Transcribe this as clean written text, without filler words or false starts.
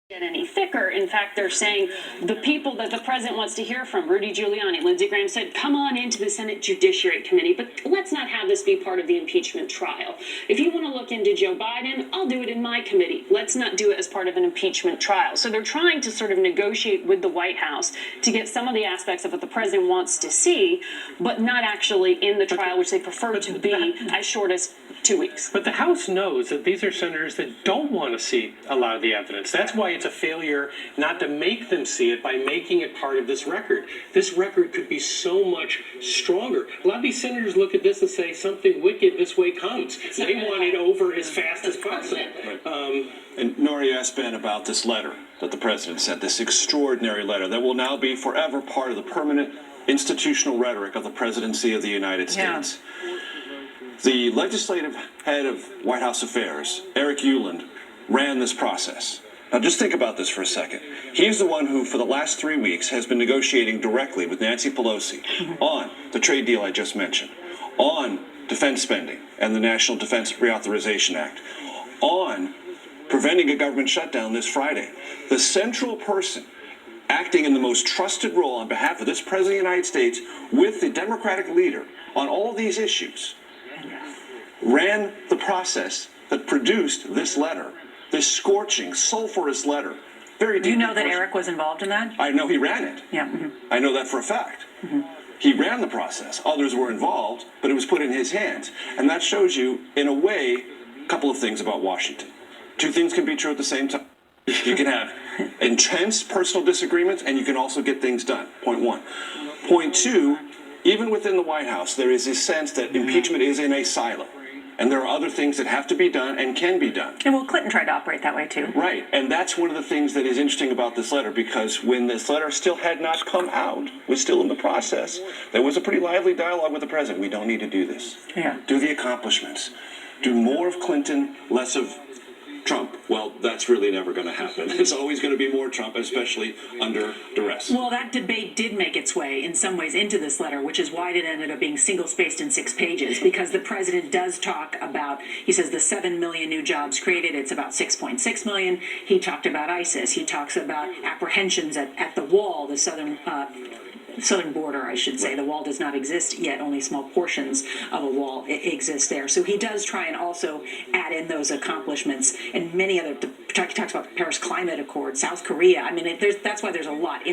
get any thicker. In fact, they're saying the people that the president wants to hear from, Rudy Giuliani, Lindsey Graham said, come on into the Senate Judiciary Committee, but let's not have this be part of the impeachment trial. If you want to look into Joe Biden, I'll do it in my committee. Let's not do it as part of an impeachment trial. So they're trying to sort of negotiate with the White House to get some of the aspects of what the president wants to see, but not actually in the trial, which they prefer to be as short as 2 weeks. But the House knows that these are senators that don't want to see a lot of the evidence. That's why it's a failure not to make them see it by making it part of this record. This record could be so much stronger. A lot of these senators look at this and say something wicked this way comes. They want it over as fast as possible. And Nori asked Ben about this letter that the president sent, this extraordinary letter that will now be forever part of the permanent institutional rhetoric of the presidency of the United States. Yeah. The legislative head of White House Affairs, Eric Ueland, ran this process. Now just think about this for a second. He's the one who, for the last 3 weeks, has been negotiating directly with Nancy Pelosi on the trade deal I just mentioned, on defense spending and the National Defense Reauthorization Act, on preventing a government shutdown this Friday. The central person acting in the most trusted role on behalf of this President of the United States with the Democratic leader on all of these issues ran the process that produced this letter, this scorching, sulfurous letter. Very deep. You know that Eric was involved in that? I know he ran it. Yeah. I know that for a fact. He ran the process. Others were involved, but it was put in his hands. And that shows you, in a way, a couple of things about Washington. Two things can be true at the same time. You can have intense personal disagreements, and you can also get things done. Point one. Point two, even within the White House, there is a sense that impeachment is in a silo. And there are other things that have to be done and can be done. And well, Clinton tried to operate that way too. Right, and that's one of the things that is interesting about this letter, because when this letter still had not come out, was still in the process, there was a pretty lively dialogue with the president. We don't need to do this. Yeah. Do the accomplishments. Do more of Clinton, less of Trump. Well, that's really never going to happen. It's always going to be more Trump, especially under duress. Well, that debate did make its way in some ways into this letter, which is why it ended up being single-spaced in 6 pages, because the president does talk about, he says the 7 million new jobs created, it's about 6.6 million. He talked about ISIS. He talks about apprehensions at the wall, the southern border, I should say. The wall does not exist yet. Only small portions of a wall exist there. So he does try and also add in those accomplishments and many other. He talks about the Paris Climate Accord, South Korea. I mean, that's why there's a lot in